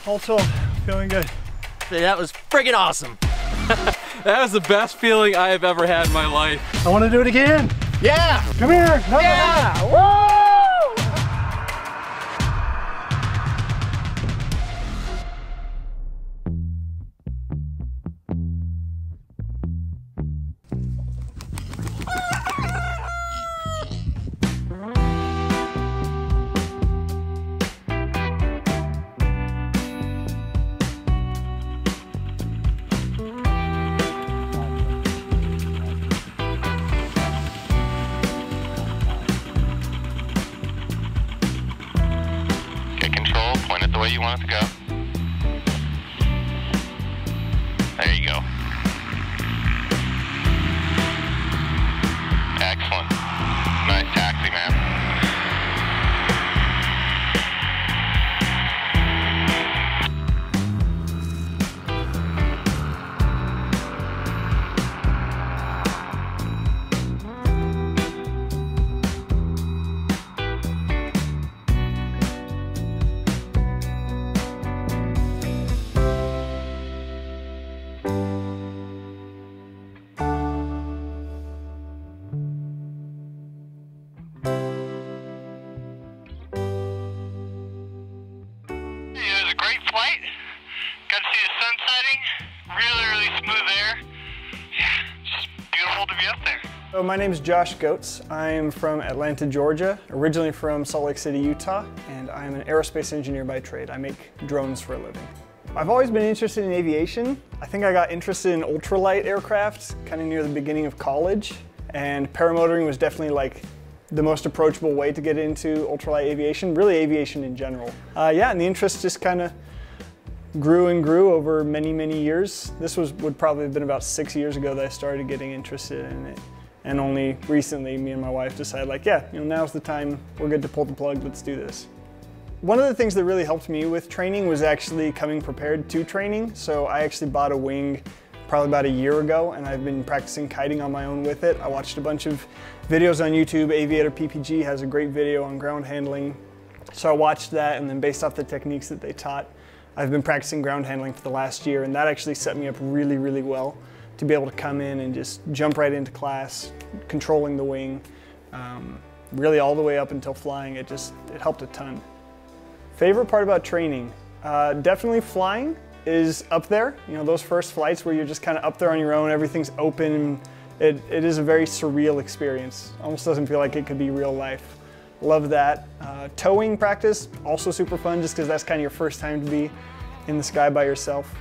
All told, feeling good. That was friggin' awesome. That was the best feeling I have ever had in my life. I want to do it again. Yeah! Come here. No, Yeah! no, no. Woo! Point it the way you want it to go. There you go. Excellent. Nice taxi, man. Great flight. Got to see the sun setting. Really smooth air. Yeah, just beautiful to be up there. So my name is Josh Goetz. I'm from Atlanta, Georgia, originally from Salt Lake City, Utah, and I'm an aerospace engineer by trade. I make drones for a living. I've always been interested in aviation. I think I got interested in ultralight aircraft kind of near the beginning of college, and paramotoring was definitely like the most approachable way to get into ultralight aviation, really aviation in general. Yeah, and the interest just kind of grew and grew over many years. This would probably have been about 6 years ago that I started getting interested in it. And only recently, me and my wife decided like, yeah, now's the time, we're good to pull the plug, let's do this. One of the things that really helped me with training was actually coming prepared to training. So I actually bought a wing probably about a year ago, and I've been practicing kiting on my own with it. I watched a bunch of videos on YouTube. Aviator PPG has a great video on ground handling. So I watched that, and then based off the techniques that they taught, I've been practicing ground handling for the last year, and that actually set me up really well to be able to come in and just jump right into class, controlling the wing, really all the way up until flying. It helped a ton. Favorite part about training? Definitely flying is up there. Those first flights where you're just kind of up there on your own, everything's open. It is a very surreal experience. Almost doesn't feel like it could be real life. Love that. Towing practice, also super fun just because that's kind of your first time to be in the sky by yourself.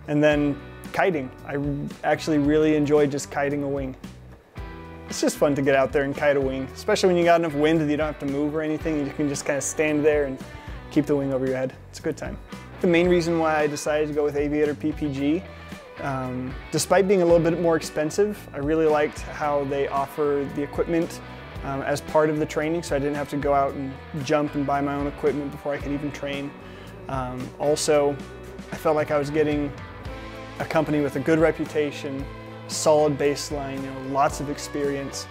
And then kiting. I actually really enjoy just kiting a wing. It's just fun to get out there and kite a wing, especially when you got enough wind that you don't have to move or anything. You can just kind of stand there and keep the wing over your head. It's a good time. The main reason why I decided to go with Aviator PPG, despite being a little bit more expensive, I really liked how they offer the equipment as part of the training, so I didn't have to go out and jump and buy my own equipment before I could even train. Also, I felt like I was getting a company with a good reputation, solid baseline, lots of experience,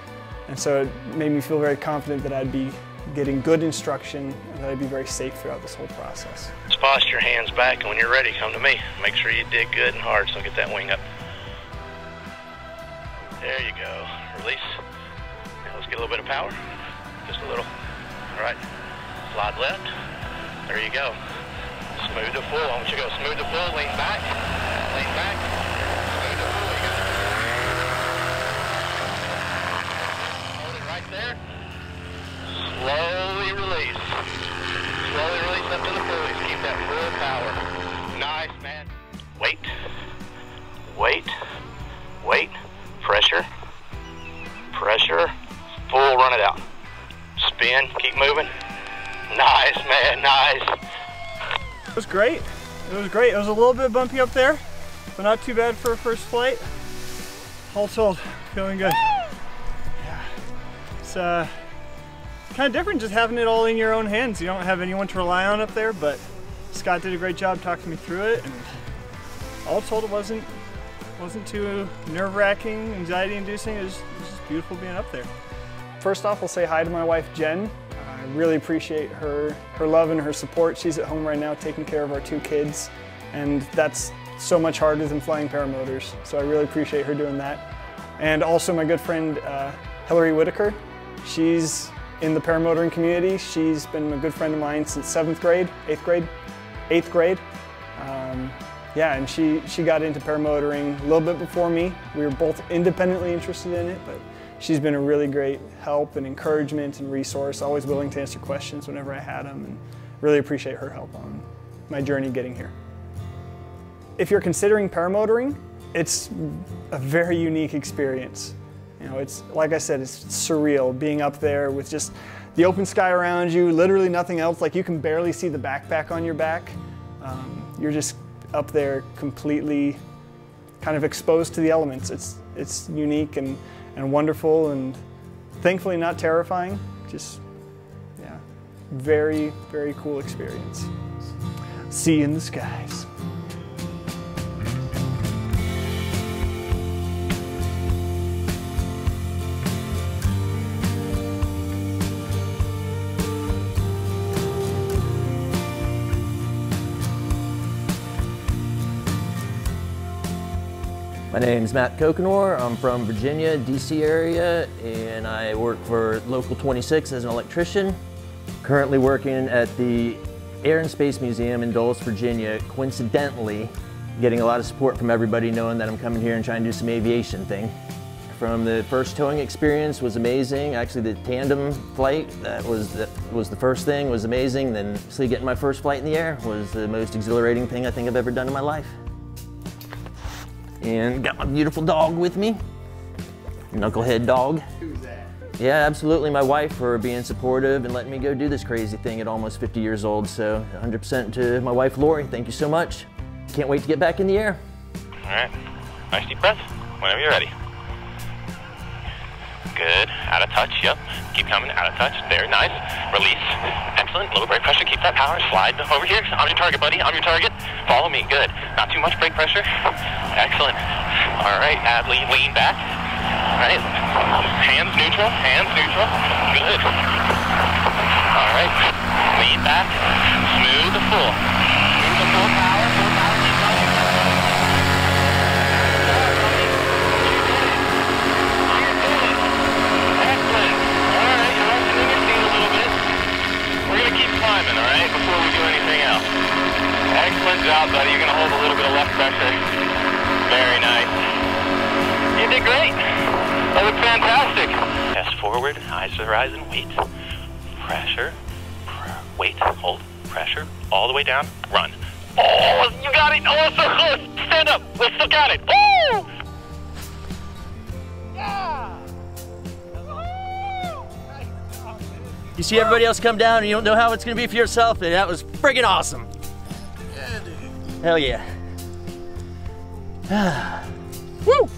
and so it made me feel very confident that I'd be getting good instruction and that I'd be very safe throughout this whole process. Just posture your hands back, and when you're ready, come to me. Make sure you dig good and hard so get that wing up. There you go. Release. Now let's get a little bit of power. Just a little. All right. Slide left. There you go. Smooth to full. I want you to go smooth to full. Lean back. Lean back. Smooth to full. You got it. Hold it right there. Slowly release. Slowly release up to the pulleys. Keep that full power. Nice, man. Wait. Wait. Wait. Pressure. Pressure. Full, run it out. Spin. Keep moving. Nice, man. Nice. It was great. It was great. It was a little bit bumpy up there, but not too bad for a first flight. All told, feeling good. Yeah. It's kind of different just having it all in your own hands. You don't have anyone to rely on up there, but Scott did a great job talking me through it, and all told, it wasn't too nerve-wracking, anxiety-inducing. It was just beautiful being up there. First off, I'll say hi to my wife, Jen. I really appreciate her love and her support. She's at home right now taking care of our 2 kids, and that's so much harder than flying paramotors. So I really appreciate her doing that. And also my good friend Hillary Whitaker. She's in the paramotoring community. She's been a good friend of mine since 7th grade, 8th grade. Yeah, and she got into paramotoring a little bit before me. We were both independently interested in it, but she's been a really great help and encouragement and resource, always willing to answer questions whenever I had them, and really appreciate her help on my journey getting here. If you're considering paramotoring, it's a very unique experience. You know, it's, like I said, it's surreal being up there with just the open sky around you, literally nothing else. Like, you can barely see the backpack on your back. You're just up there completely kind of exposed to the elements. It's unique and wonderful, and thankfully not terrifying. Just, yeah, very, very cool experience. See you in the skies. My name's Matt Kokenor. I'm from Virginia, DC area, and I work for Local 26 as an electrician. Currently working at the Air and Space Museum in Dulles, Virginia. Coincidentally, getting a lot of support from everybody knowing that I'm coming here and trying to do some aviation thing. From the first towing experience was amazing. Actually, the tandem flight, that was the first thing, was amazing. Then actually getting my first flight in the air was the most exhilarating thing I think I've ever done in my life. And got my beautiful dog with me, knucklehead dog. Who's that? Yeah, absolutely, my wife, for being supportive and letting me go do this crazy thing at almost 50 years old. So 100% to my wife, Lori, thank you so much. Can't wait to get back in the air. All right, nice deep breath, whenever you're ready. Good, out of touch, yep. Keep coming, out of touch, very nice. Release, excellent, low brake pressure, keep that power, slide over here. I'm your target, buddy, I'm your target. Follow me, good. Not too much brake pressure, excellent. All right, lean back. All right, hands neutral, good. All right, lean back, smooth the full. Smooth the full power, climbing, all right, before we do anything else. Excellent job, buddy. You're going to hold a little bit of left pressure. Very nice. You did great. That looked fantastic. Chest forward, eyes to the horizon, wait. Pressure, wait, hold, pressure, all the way down, run. Oh, you got it. Oh, so close. Stand up. We still got it. Woo! Yeah! You see everybody else come down and you don't know how it's gonna be for yourself, and that was friggin' awesome. Yeah, dude. Hell yeah. Woo!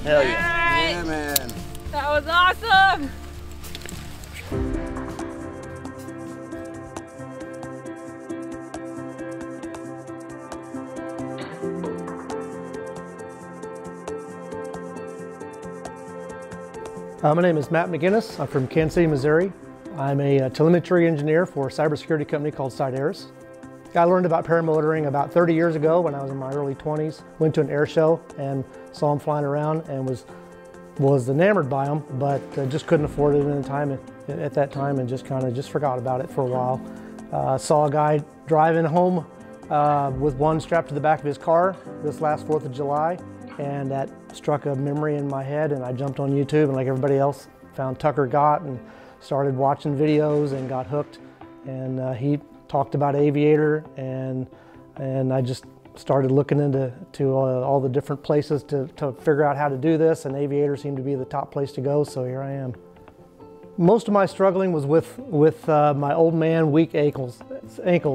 Hell yeah. Right. Yeah, man. That was awesome. My name is Matt McGinnis. I'm from Kansas City, Missouri. I'm a telemetry engineer for a cybersecurity company called SiteAirs. I learned about paramotoring about 30 years ago when I was in my early 20s. Went to an air show and saw them flying around and was enamored by them, but just couldn't afford it at that time, and just forgot about it for a while. Saw a guy driving home with one strapped to the back of his car this last 4th of July, and that struck a memory in my head, and I jumped on YouTube, and like everybody else, found Tucker Gott and started watching videos and got hooked. And he talked about Aviator, and I just started looking into all the different places to figure out how to do this, and Aviator seemed to be the top place to go, so here I am. Most of my struggling was with my old man weak ankles,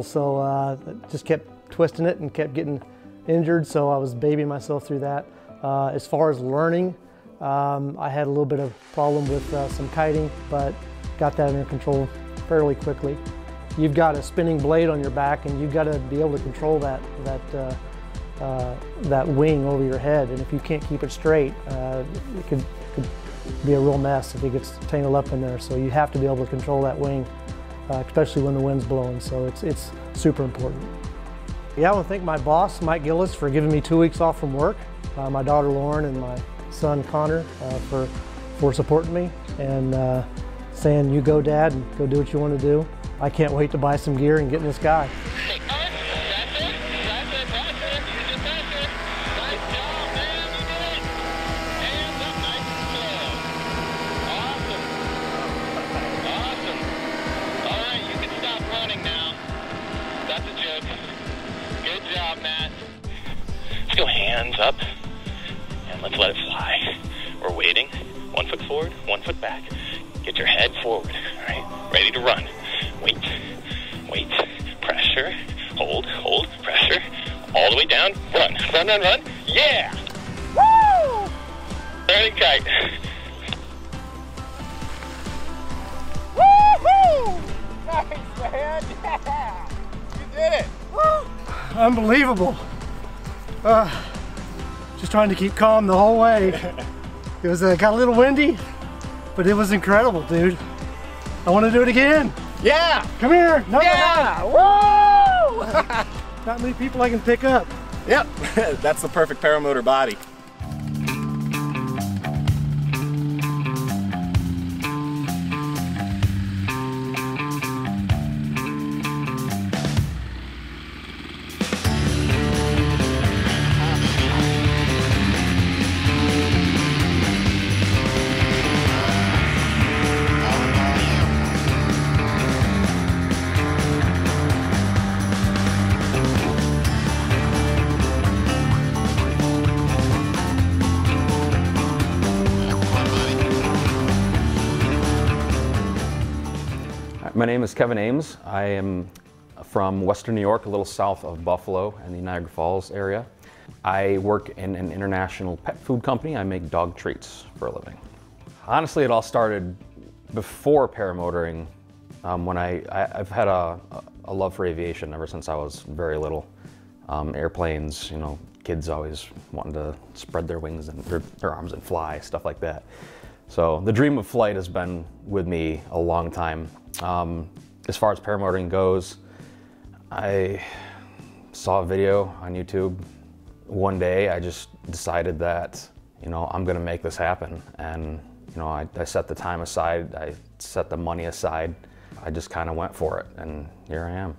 so I just kept twisting it and kept getting injured, so I was babying myself through that. As far as learning, I had a little bit of problem with some kiting, but got that under control fairly quickly. You've got a spinning blade on your back, and you've got to be able to control that wing over your head, and if you can't keep it straight, it could be a real mess if it gets tangled up in there, so you have to be able to control that wing. especially when the wind's blowing, so it's super important. Yeah, I want to thank my boss, Mike Gillis, for giving me 2 weeks off from work, my daughter Lauren and my son Connor for supporting me and saying, you go Dad, and go do what you want to do. I can't wait to buy some gear and get in the sky. Go hands up and let's let it fly. We're waiting. 1 foot forward, 1 foot back. Get your head forward. All right, ready to run. Wait, wait, pressure, hold, pressure, all the way down. Run, run, run, run. Yeah! Woo! Turning kite. Woohoo! Nice, man. Yeah! You did it. Woo! Unbelievable. Just trying to keep calm the whole way. It was got a little windy, but it was incredible, dude. I want to do it again. Yeah! Come here. No, Yeah! Woo! not many people I can pick up. Yep, that's the perfect paramotor body. My name is Kevin Ames. I am from Western New York, a little south of Buffalo in the Niagara Falls area. I work in an international pet food company. I make dog treats for a living. Honestly, it all started before paramotoring when I've had a love for aviation ever since I was very little. Airplanes, you know, kids always wanting to spread their wings and their arms and fly, stuff like that. So the dream of flight has been with me a long time. As far as paramotoring goes, I saw a video on YouTube. One day I just decided that, you know, I'm gonna make this happen. And, you know, I set the time aside, I set the money aside. I just kind of went for it, and here I am.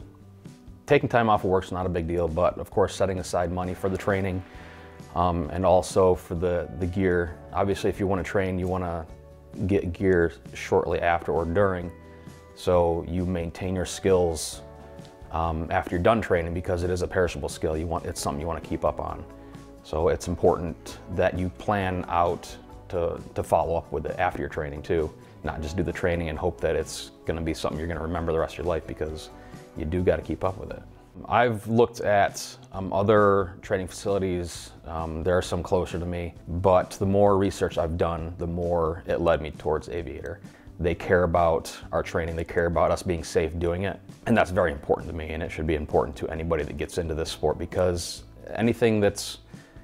Taking time off of work's not a big deal, but of course setting aside money for the training and also for the gear. Obviously, if you want to train, you want to get gear shortly after or during, so you maintain your skills after you're done training, because it is a perishable skill. It's something you want to keep up on. So it's important that you plan out to follow up with it after your training too, not just do the training and hope that it's going to be something you're going to remember the rest of your life, because you do got to keep up with it. I've looked at other training facilities. There are some closer to me, but the more research I've done, the more it led me towards Aviator. They care about our training, they care about us being safe doing it, and that's very important to me, and it should be important to anybody that gets into this sport, because anything that's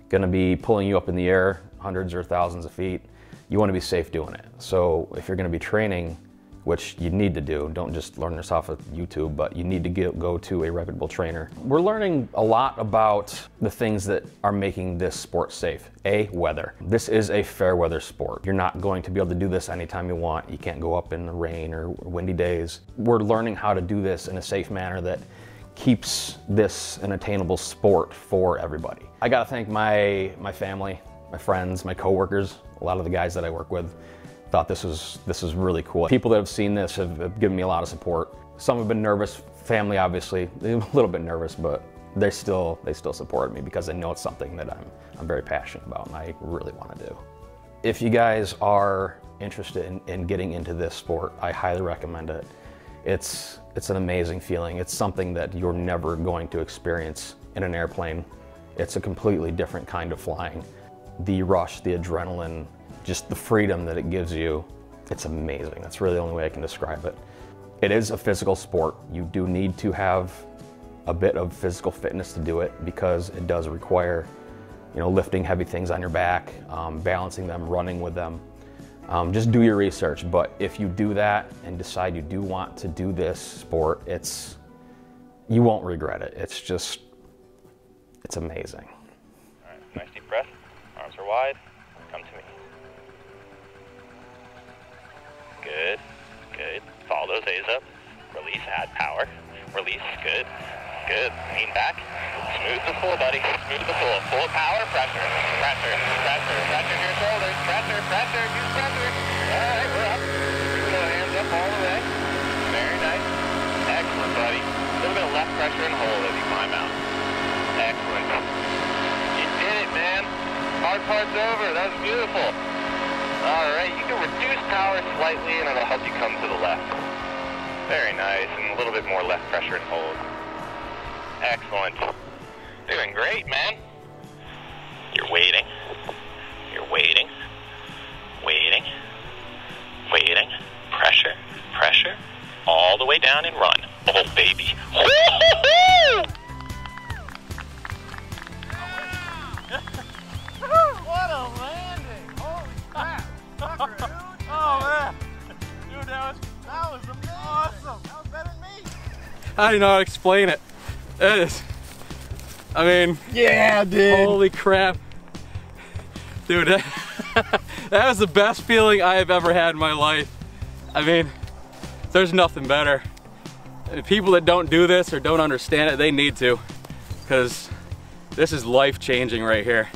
going to be pulling you up in the air hundreds or thousands of feet, you want to be safe doing it. So if you're going to be training, which you need to do, don't just learn this off of YouTube, but you need to go to a reputable trainer. We're learning a lot about the things that are making this sport safe. A, weather. This is a fair weather sport. You're not going to be able to do this anytime you want. You can't go up in the rain or windy days. We're learning how to do this in a safe manner that keeps this an attainable sport for everybody. I gotta thank my family, my friends, my coworkers, a lot of the guys that I work with. Thought this was really cool. People that have seen this have given me a lot of support. Some have been nervous. Family, obviously, a little bit nervous, but they still supported me because they know it's something that I'm very passionate about and I really want to do. If you guys are interested in getting into this sport, I highly recommend it. It's an amazing feeling. It's something that you're never going to experience in an airplane. It's a completely different kind of flying. The rush, the adrenaline, just the freedom that it gives you, it's amazing. That's really the only way I can describe it. It is a physical sport. You do need to have a bit of physical fitness to do it, because it does require, you know, lifting heavy things on your back, balancing them, running with them. Just do your research, but if you do that and decide you do want to do this sport, you won't regret it. It's amazing. All right, nice deep breath. Arms are wide. Come to me. Good, good. Follow those A's up. Release, add power. Release, good, good. Lean back. Smooth the pull, buddy. Smooth the pull. Full power, pressure, pressure, pressure, pressure to your shoulders. Pressure, pressure, use pressure. All right, we're up. Go hands up all the way. Very nice. Excellent, buddy. A little bit of left pressure and hold as you climb out. Excellent. You did it, man. Hard part's over. That was beautiful. All right, you can reduce power slightly and it'll help you come to the left. Very nice, and a little bit more left pressure and hold. Excellent. Doing great, man. You're waiting. You're waiting. Waiting. Waiting. Pressure. Pressure. All the way down and run. Oh, baby. What a landing! Holy crap! Tucker, dude! Oh man! Dude, that was amazing! Awesome! That was better than me! I don't know how to explain it. It is. I mean, Yeah, dude! holy crap. Dude, that was the best feeling I have ever had in my life. I mean, there's nothing better. People that don't do this or don't understand it, they need to. Because this is life-changing right here.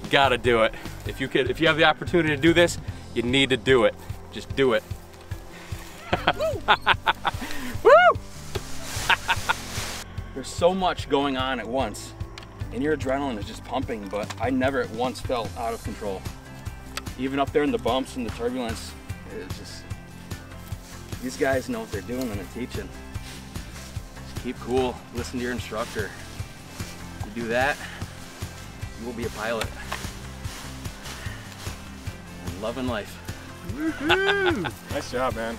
You gotta do it. If you have the opportunity to do this, you need to do it. Just do it. Woo! There's so much going on at once, and your adrenaline is just pumping, but I never at once felt out of control. Even up there in the bumps and the turbulence, it's just, these guys know what they're doing and they're teaching. Just keep cool, listen to your instructor. You do that, you will be a pilot. And loving life. Nice job, man.